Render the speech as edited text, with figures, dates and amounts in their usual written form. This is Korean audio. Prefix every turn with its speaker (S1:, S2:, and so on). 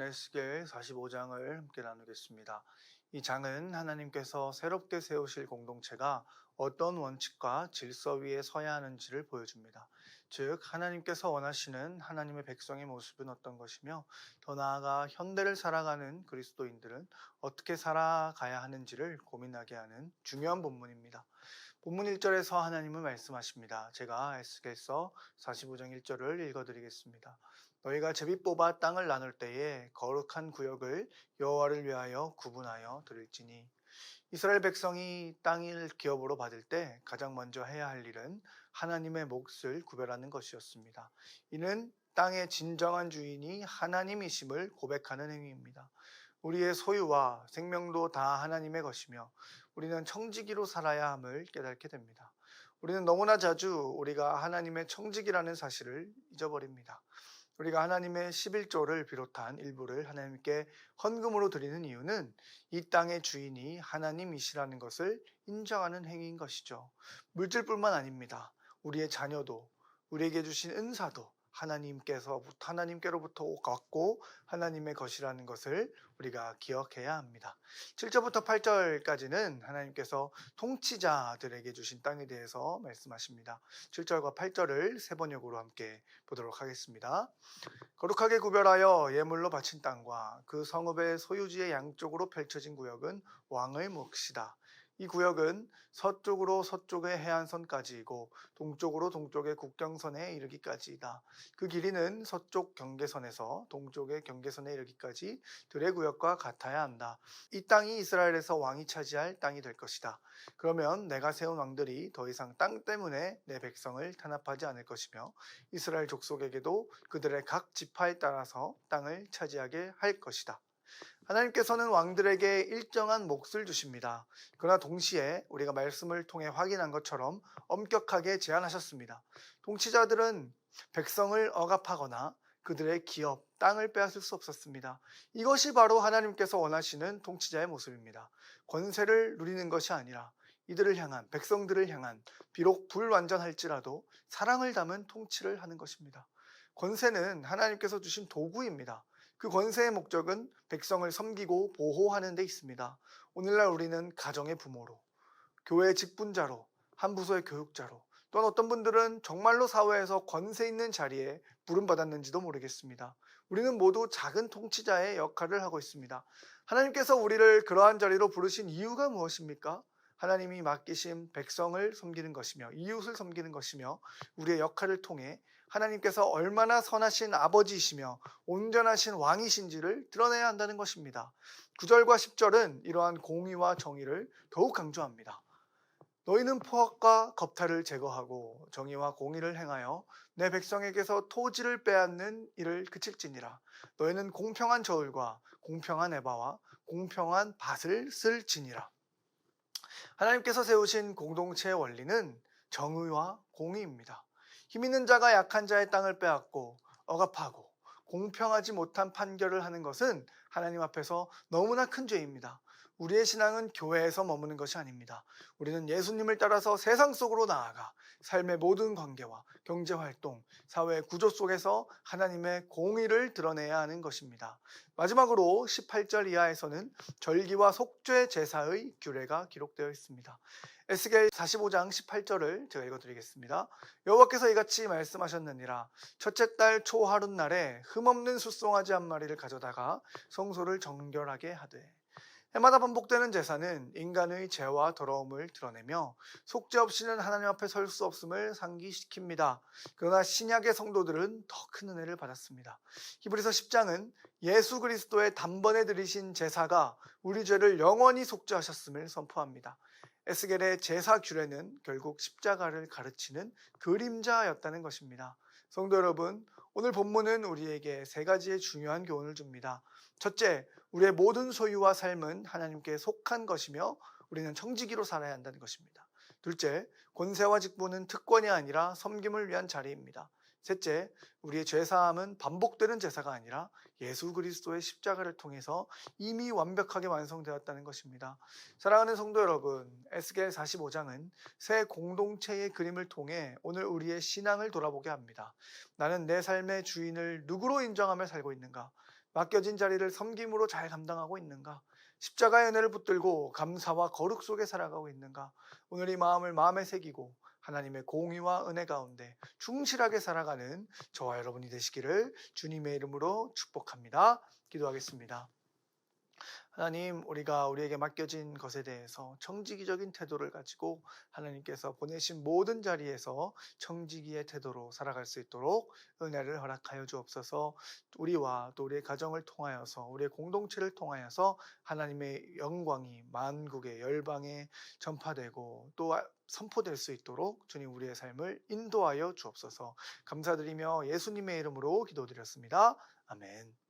S1: 에스겔 45장을 함께 나누겠습니다. 이 장은 하나님께서 새롭게 세우실 공동체가 어떤 원칙과 질서 위에 서야 하는지를 보여줍니다. 즉, 하나님께서 원하시는 하나님의 백성의 모습은 어떤 것이며, 더 나아가 현대를 살아가는 그리스도인들은 어떻게 살아가야 하는지를 고민하게 하는 중요한 본문입니다. 본문 1절에서 하나님은 말씀하십니다. 제가 에스겔서 45장 1절을 읽어드리겠습니다. 너희가 제비 뽑아 땅을 나눌 때에 거룩한 구역을 여호와를 위하여 구분하여 드릴지니. 이스라엘 백성이 땅을 기업으로 받을 때 가장 먼저 해야 할 일은 하나님의 몫을 구별하는 것이었습니다. 이는 땅의 진정한 주인이 하나님이심을 고백하는 행위입니다. 우리의 소유와 생명도 다 하나님의 것이며 우리는 청지기로 살아야 함을 깨닫게 됩니다. 우리는 너무나 자주 우리가 하나님의 청지기라는 사실을 잊어버립니다. 우리가 하나님의 11조를 비롯한 일부를 하나님께 헌금으로 드리는 이유는 이 땅의 주인이 하나님이시라는 것을 인정하는 행위인 것이죠. 물질뿐만 아닙니다. 우리의 자녀도, 우리에게 주신 은사도 하나님께로부터 왔고 하나님의 것이라는 것을 우리가 기억해야 합니다. 7절부터 8절까지는 하나님께서 통치자들에게 주신 땅에 대해서 말씀하십니다. 7절과 8절을 세 번역으로 함께 보도록 하겠습니다. 거룩하게 구별하여 예물로 바친 땅과 그 성읍의 소유지의 양쪽으로 펼쳐진 구역은 왕의 몫이다. 이 구역은 서쪽으로 서쪽의 해안선까지이고 동쪽으로 동쪽의 국경선에 이르기까지이다. 그 길이는 서쪽 경계선에서 동쪽의 경계선에 이르기까지 들의 구역과 같아야 한다. 이 땅이 이스라엘에서 왕이 차지할 땅이 될 것이다. 그러면 내가 세운 왕들이 더 이상 땅 때문에 내 백성을 탄압하지 않을 것이며 이스라엘 족속에게도 그들의 각 지파에 따라서 땅을 차지하게 할 것이다. 하나님께서는 왕들에게 일정한 몫을 주십니다. 그러나 동시에 우리가 말씀을 통해 확인한 것처럼 엄격하게 제한하셨습니다. 통치자들은 백성을 억압하거나 그들의 기업, 땅을 빼앗을 수 없었습니다. 이것이 바로 하나님께서 원하시는 통치자의 모습입니다. 권세를 누리는 것이 아니라 이들을 향한, 백성들을 향한 비록 불완전할지라도 사랑을 담은 통치를 하는 것입니다. 권세는 하나님께서 주신 도구입니다. 그 권세의 목적은 백성을 섬기고 보호하는 데 있습니다. 오늘날 우리는 가정의 부모로, 교회의 직분자로, 한 부서의 교육자로, 또는 어떤 분들은 정말로 사회에서 권세 있는 자리에 부름받았는지도 모르겠습니다. 우리는 모두 작은 통치자의 역할을 하고 있습니다. 하나님께서 우리를 그러한 자리로 부르신 이유가 무엇입니까? 하나님이 맡기신 백성을 섬기는 것이며 이웃을 섬기는 것이며 우리의 역할을 통해 하나님께서 얼마나 선하신 아버지이시며 온전하신 왕이신지를 드러내야 한다는 것입니다. 9절과 10절은 이러한 공의와 정의를 더욱 강조합니다. 너희는 포악과 겁탈을 제거하고 정의와 공의를 행하여 내 백성에게서 토지를 빼앗는 일을 그칠지니라. 너희는 공평한 저울과 공평한 에바와 공평한 밭을 쓸지니라. 하나님께서 세우신 공동체의 원리는 정의와 공의입니다. 힘 있는 자가 약한 자의 땅을 빼앗고 억압하고 공평하지 못한 판결을 하는 것은 하나님 앞에서 너무나 큰 죄입니다. 우리의 신앙은 교회에서 머무는 것이 아닙니다. 우리는 예수님을 따라서 세상 속으로 나아가 삶의 모든 관계와 경제활동, 사회 구조 속에서 하나님의 공의를 드러내야 하는 것입니다. 마지막으로 18절 이하에서는 절기와 속죄 제사의 규례가 기록되어 있습니다. 에스겔 45장 18절을 제가 읽어드리겠습니다. 여호와께서 이같이 말씀하셨느니라. 첫째 달 초하룻날에 흠없는 숫송아지 한 마리를 가져다가 성소를 정결하게 하되. 해마다 반복되는 제사는 인간의 죄와 더러움을 드러내며 속죄 없이는 하나님 앞에 설 수 없음을 상기시킵니다. 그러나 신약의 성도들은 더 큰 은혜를 받았습니다. 히브리서 10장은 예수 그리스도의 단번에 드리신 제사가 우리 죄를 영원히 속죄하셨음을 선포합니다. 에스겔의 제사 규례는 결국 십자가를 가르치는 그림자였다는 것입니다. 성도 여러분, 오늘 본문은 우리에게 세 가지의 중요한 교훈을 줍니다. 첫째, 우리의 모든 소유와 삶은 하나님께 속한 것이며 우리는 청지기로 살아야 한다는 것입니다. 둘째, 권세와 직분은 특권이 아니라 섬김을 위한 자리입니다. 셋째, 우리의 죄사함은 반복되는 제사가 아니라 예수 그리스도의 십자가를 통해서 이미 완벽하게 완성되었다는 것입니다. 사랑하는 성도 여러분, 에스겔 45장은 새 공동체의 그림을 통해 오늘 우리의 신앙을 돌아보게 합니다. 나는 내 삶의 주인을 누구로 인정하며 살고 있는가? 맡겨진 자리를 섬김으로 잘 감당하고 있는가? 십자가의 은혜를 붙들고 감사와 거룩 속에 살아가고 있는가? 오늘 이 마음을 마음에 새기고 하나님의 공의와 은혜 가운데 충실하게 살아가는 저와 여러분이 되시기를 주님의 이름으로 축복합니다. 기도하겠습니다. 하나님, 우리가 우리에게 맡겨진 것에 대해서 청지기적인 태도를 가지고 하나님께서 보내신 모든 자리에서 청지기의 태도로 살아갈 수 있도록 은혜를 허락하여 주옵소서. 우리와 또 우리의 가정을 통하여서 우리의 공동체를 통하여서 하나님의 영광이 만국의 열방에 전파되고 또 선포될 수 있도록 주님 우리의 삶을 인도하여 주옵소서. 감사드리며 예수님의 이름으로 기도드렸습니다. 아멘.